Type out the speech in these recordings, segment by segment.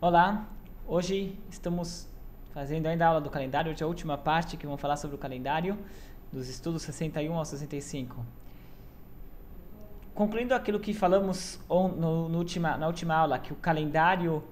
Olá, hoje estamos fazendo ainda a aula do calendário, hoje é a última parte que vamos falar sobre o calendário, dos estudos 61 ao 65. Concluindo aquilo que falamos na última aula, que o calendário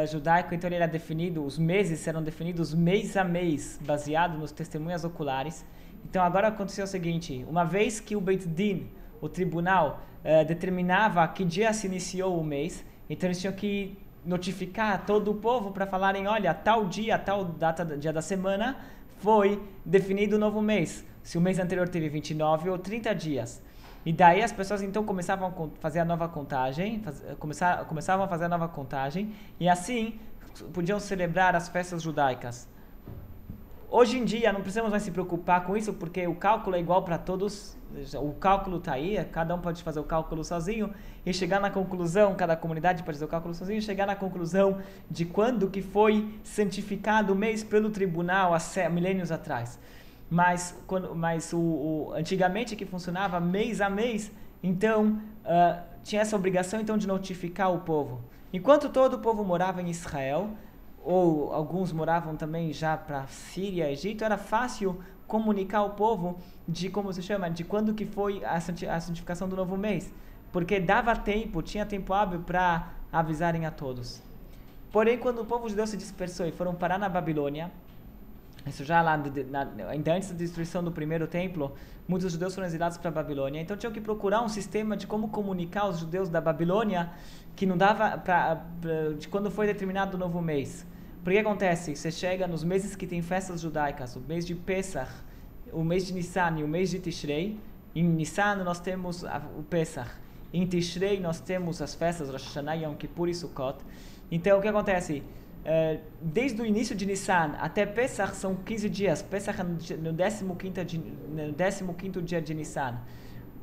judaico, então ele era definido, os meses serão definidos mês a mês, baseado nos testemunhas oculares. Então agora aconteceu o seguinte, uma vez que o Beit Din, o tribunal, determinava que dia se iniciou o mês, então eles tinham que notificar todo o povo para falarem, olha, tal dia, tal data, dia da semana, foi definido o novo mês. Se o mês anterior teve 29 ou 30 dias. E daí as pessoas então começavam a fazer a nova contagem, começavam a fazer a nova contagem, e assim podiam celebrar as festas judaicas. Hoje em dia não precisamos mais se preocupar com isso, porque o cálculo é igual para todos, o cálculo está aí, cada um pode fazer o cálculo sozinho e chegar na conclusão, cada comunidade pode fazer o cálculo sozinho e chegar na conclusão de quando que foi santificado o mês pelo tribunal há milênios atrás. Mas antigamente que funcionava mês a mês, então tinha essa obrigação então de notificar o povo. Enquanto todo o povo morava em Israel, ou alguns moravam também já para Síria, Egito, era fácil comunicar ao povo de quando que foi a santificação do novo mês, porque dava tempo, tinha tempo hábil para avisarem a todos. Porém, quando o povo judeu se dispersou e foram parar na Babilônia, isso já lá ainda antes da destruição do primeiro templo, muitos judeus foram exilados para a Babilônia, então tinham que procurar um sistema de como comunicar os judeus da Babilônia que não dava de quando foi determinado o novo mês. Porque acontece? Você chega nos meses que tem festas judaicas, o mês de Pesach, o mês de Nissan e o mês de Tishrei. Em Nissan nós temos o Pesach, em Tishrei nós temos as festas Rosh Hashanah, Yom Kippur e Sukkot. Então o que acontece? Desde o início de Nissan até Pesach são 15 dias. Pesach é no 15º dia de Nissan.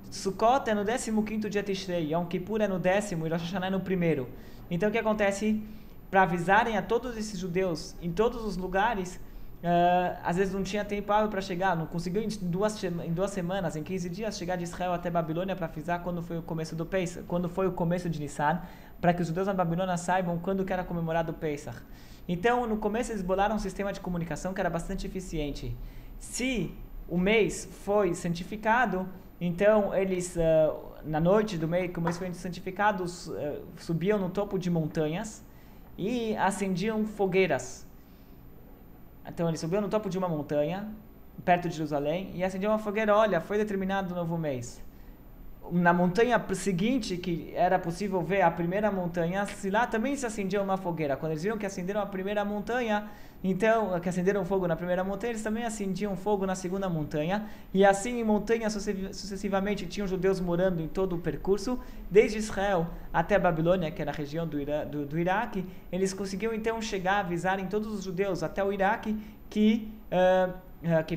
Sukkot é no 15º dia de Tishrei. Yom Kippur é no 10º e Rosh Hashanah é no 1º. Então o que acontece? Para avisarem a todos esses judeus em todos os lugares, às vezes não tinha tempo para chegar, não conseguiu em duas semanas, em 15 dias, chegar de Israel até Babilônia para avisar quando foi o começo do Pesach, quando foi o começo de Nissan, para que os judeus na Babilônia saibam quando que era comemorado o Pesach. Então, no começo eles bolaram um sistema de comunicação que era bastante eficiente. Se o mês foi santificado, então eles, na noite do mês, que o mês foi santificado, subiam no topo de montanhas e acendiam fogueiras. Então eles subiam no topo de uma montanha, perto de Jerusalém, e acendiam uma fogueira. Olha, foi determinado o novo mês. Na montanha seguinte, que era possível ver a primeira montanha, se lá também se acendia uma fogueira. Quando eles viram que acenderam a primeira montanha, então, que acenderam fogo na primeira montanha, eles também acendiam fogo na segunda montanha. E assim, em montanhas, sucessivamente, tinham judeus morando em todo o percurso, desde Israel até a Babilônia, que era a região do Iraque. Eles conseguiam, então, chegar a avisar em todos os judeus, até o Iraque, que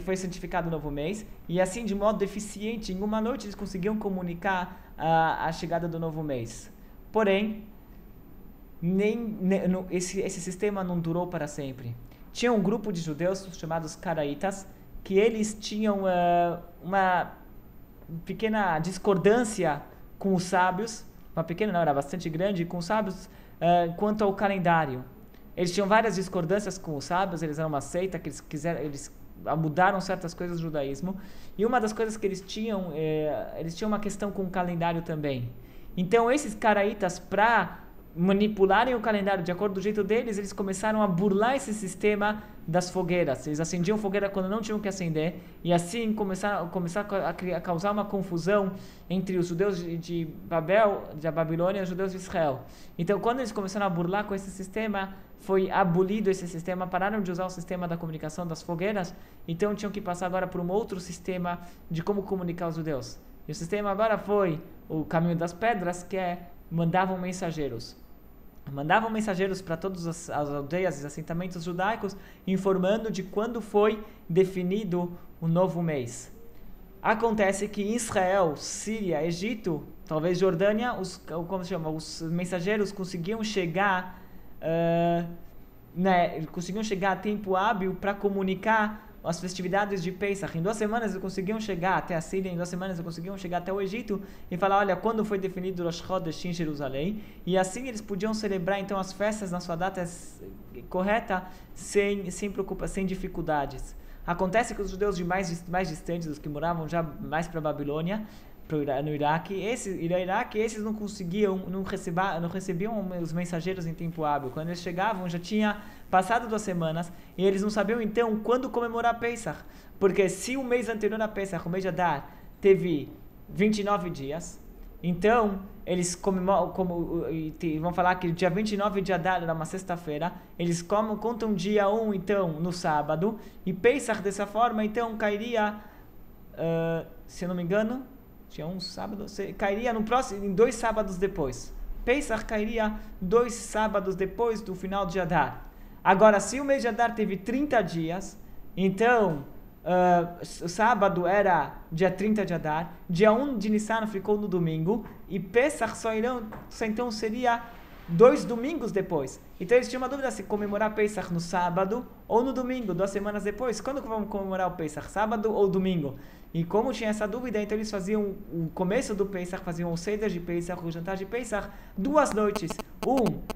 foi santificado o novo mês, e assim, de modo eficiente, em uma noite eles conseguiam comunicar a chegada do novo mês. Porém, esse sistema não durou para sempre. Tinha um grupo de judeus chamados Caraítas, que eles tinham uma pequena discordância com os sábios, uma pequena não, era bastante grande, com os sábios quanto ao calendário. Eles tinham várias discordâncias com os sábios, eles eram uma seita, que eles mudaram certas coisas do judaísmo, e uma das coisas que eles tinham uma questão com o calendário também. Então esses caraítas, para manipularem o calendário de acordo do jeito deles, eles começaram a burlar esse sistema das fogueiras. Eles acendiam fogueira quando não tinham que acender, e assim começaram a causar uma confusão entre os judeus de Babilônia e os judeus de Israel. Então, quando eles começaram a burlar com esse sistema, foi abolido esse sistema, pararam de usar o sistema da comunicação das fogueiras, então tinham que passar agora por um outro sistema de como comunicar os judeus. E o sistema agora foi o caminho das pedras, que mandavam mensageiros para todas as aldeias e assentamentos judaicos, informando de quando foi definido o novo mês. Acontece que em Israel, Síria, Egito, talvez Jordânia, os mensageiros conseguiam chegar a tempo hábil para comunicar as festividades de Pesach. Em 2 semanas eles conseguiam chegar até a Síria, em 2 semanas eles conseguiam chegar até o Egito e falar, olha, quando foi definido o Rosh Chodesh em Jerusalém. E assim eles podiam celebrar então as festas na sua data correta, sem preocupação, sem dificuldades. Acontece que os judeus mais distantes, os que moravam já mais para a Babilônia, no Iraque, esses não conseguiam, não recebiam os mensageiros em tempo hábil. Quando eles chegavam, já tinha passado 2 semanas e eles não sabiam então quando comemorar Pesach, porque se o mês anterior a Pesach, o mês de Adar, teve 29 dias, então eles vão falar que dia 29 de Adar era uma sexta-feira, eles contam dia 1 então no sábado, e Pesach dessa forma então cairia, se eu não me engano, tinha um sábado, cairia em 2 sábados depois. Pesach cairia 2 sábados depois do final de Adar. Agora, se o mês de Adar teve 30 dias, então o sábado era dia 30 de Adar, dia 1 de Nissan ficou no domingo, e Pesach só então seria 2 domingos depois. Então eles tinham uma dúvida se comemorar Pesach no sábado ou no domingo, 2 semanas depois. Quando que vamos comemorar o Pesach? Sábado ou domingo? E como tinha essa dúvida, então eles faziam o começo do Pesach, faziam o Seder de Pesach, o jantar de Pesach, 2 noites.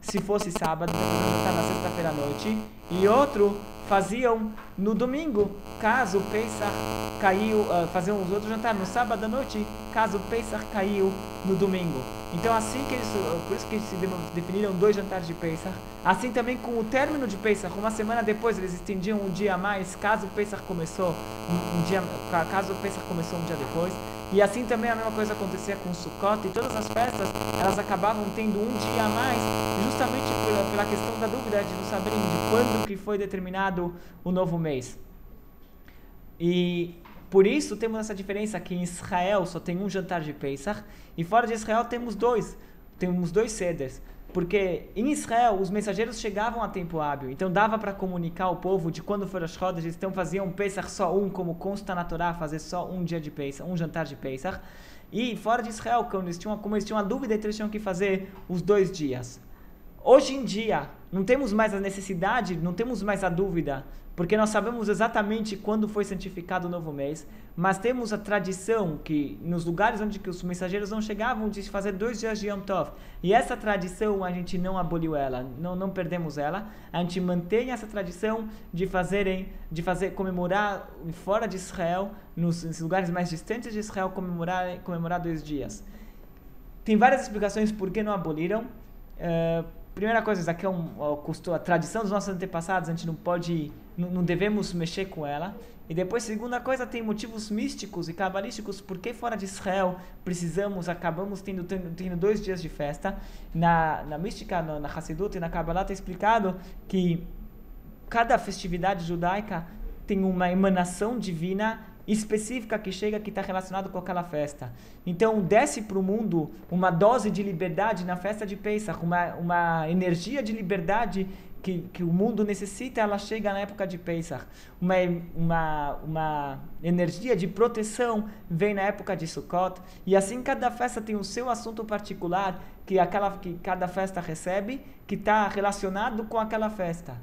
Se fosse sábado, depois jantar na sexta-feira à noite, e outro faziam no domingo, caso o Pesach caiu, faziam os outros jantar no sábado à noite, caso o Pesach caiu no domingo. Então por isso que eles definiram 2 jantares de Pesach. Assim também com o término de Pesach, 1 semana depois eles estendiam um dia a mais, caso o Pesach começou um dia depois. E assim também a mesma coisa acontecia com o Sukkot, e todas as festas, elas acabavam tendo um dia a mais, justamente pela questão da dúvida de não saberem de quando que foi determinado o novo mês. E por isso temos essa diferença que em Israel só tem um jantar de Pesach, e fora de Israel temos 2 seders. Porque em Israel os mensageiros chegavam a tempo hábil, então dava para comunicar ao povo de quando foram as rodas, eles então faziam Pesach só como consta na Torá, fazer só um dia de Pesach, um jantar de Pesach. E fora de Israel, como eles tinham uma dúvida, então eles tinham que fazer os 2 dias. Hoje em dia, não temos mais a necessidade, não temos mais a dúvida, porque nós sabemos exatamente quando foi santificado o novo mês, mas temos a tradição que nos lugares onde que os mensageiros não chegavam de fazer 2 dias de Yom Tov. E essa tradição a gente não aboliu ela, não perdemos ela. A gente mantém essa tradição de comemorar fora de Israel, nos lugares mais distantes de Israel, comemorar 2 dias. Tem várias explicações por que não aboliram. Primeira coisa, isso aqui é a tradição dos nossos antepassados, a gente não devemos mexer com ela. E depois, segunda coisa, tem motivos místicos e cabalísticos, porque fora de Israel acabamos tendo 2 dias de festa. Na mística, na Hassidut e na Kabbalah está explicado que cada festividade judaica tem uma emanação divina específica que está relacionado com aquela festa. Então desce para o mundo uma dose de liberdade na festa de Pesach, uma energia de liberdade que o mundo necessita, ela chega na época de Pesach. Uma energia de proteção vem na época de Sukkot, e assim cada festa tem o seu assunto particular que cada festa recebe, que está relacionado com aquela festa.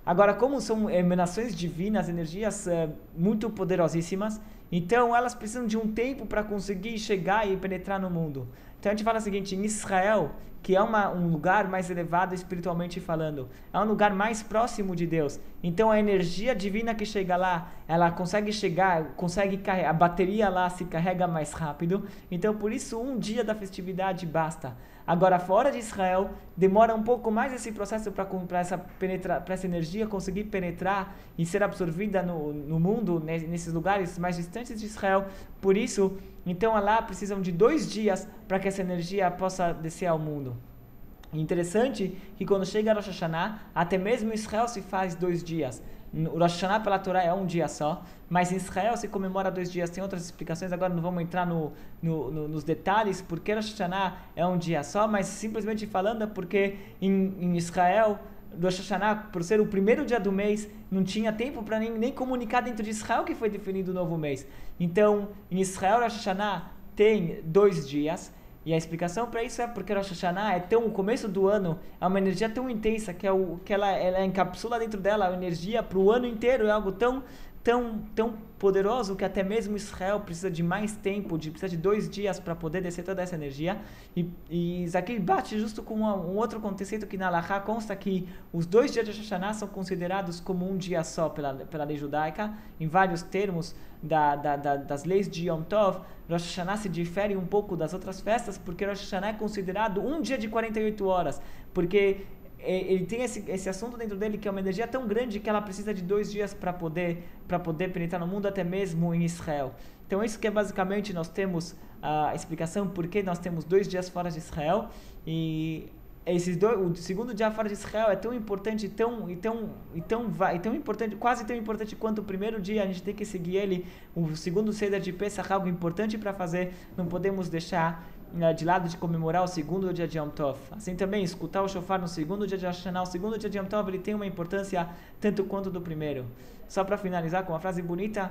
Agora, como são emanações divinas, energias muito poderosíssimas, então elas precisam de um tempo para conseguir chegar e penetrar no mundo. Então a gente fala o seguinte, em Israel, que é um lugar mais elevado espiritualmente falando, é um lugar mais próximo de Deus. Então a energia divina que chega lá, ela consegue carregar, a bateria lá se carrega mais rápido. Então por isso 1 dia da festividade basta. Agora fora de Israel, demora um pouco mais esse processo para essa energia conseguir penetrar e ser absorvida no mundo, nesses lugares mais distantes de Israel. Por isso, então lá precisam de 2 dias para que essa energia possa descer ao mundo. Interessante que quando chega Rosh Hashanah, até mesmo em Israel se faz 2 dias. O Rosh Hashanah pela Torá é 1 dia só, mas em Israel se comemora 2 dias. Tem outras explicações, agora não vamos entrar nos detalhes porque Rosh Hashanah é 1 dia só, mas simplesmente falando é porque em Israel, Rosh Hashanah, por ser o primeiro dia do mês, não tinha tempo para nem comunicar dentro de Israel que foi definido o novo mês. Então, em Israel, Rosh Hashanah tem 2 dias. E a explicação para isso é porque Rosh Hashanah o começo do ano é uma energia tão intensa que ela encapsula dentro dela a energia para o ano inteiro, é algo tão tão poderoso que até mesmo Israel precisa de mais tempo, precisa de 2 dias para poder descer toda essa energia. E isso aqui bate justo com um outro conceito que na Halakha consta que os 2 dias de Rosh Hashanah são considerados como um dia só pela lei judaica. Em vários termos das leis de Yom Tov, Rosh Hashanah se difere um pouco das outras festas, porque Rosh Hashanah é considerado um dia de 48 horas, porque ele tem esse assunto dentro dele que é uma energia tão grande que ela precisa de 2 dias para poder penetrar no mundo, até mesmo em Israel. Então isso que é basicamente nós temos a explicação por que nós temos 2 dias fora de Israel, e o segundo dia fora de Israel é tão importante, tão importante, quase tão importante quanto o primeiro dia. A gente tem que seguir ele. O segundo Seder de Pesach é algo importante para fazer, não podemos deixar de lado de comemorar o segundo dia de Yom Tov. Assim também, escutar o shofar no segundo dia de Rosh Hashanah, o segundo dia de Yom Tov, ele tem uma importância tanto quanto do primeiro. Só para finalizar com uma frase bonita,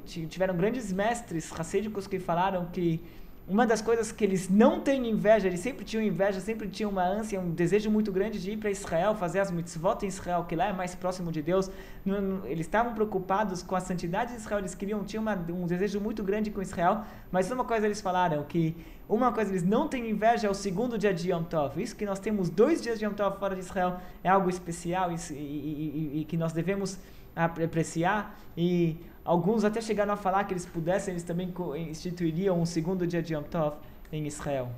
tiveram grandes mestres racídicos que falaram que uma das coisas que eles não têm inveja, eles sempre tinham inveja, sempre tinham uma ânsia, um desejo muito grande de ir para Israel, fazer as mitzvot em Israel, que lá é mais próximo de Deus. Eles estavam preocupados com a santidade de Israel, eles tinham um desejo muito grande com Israel, mas uma coisa eles falaram, que uma coisa eles não têm inveja é o segundo dia de Yom Tov. Isso que nós temos 2 dias de Yom Tov fora de Israel é algo especial e que nós devemos apreciar. E alguns até chegaram a falar que eles também instituiriam um segundo dia de Yom Tov em Israel.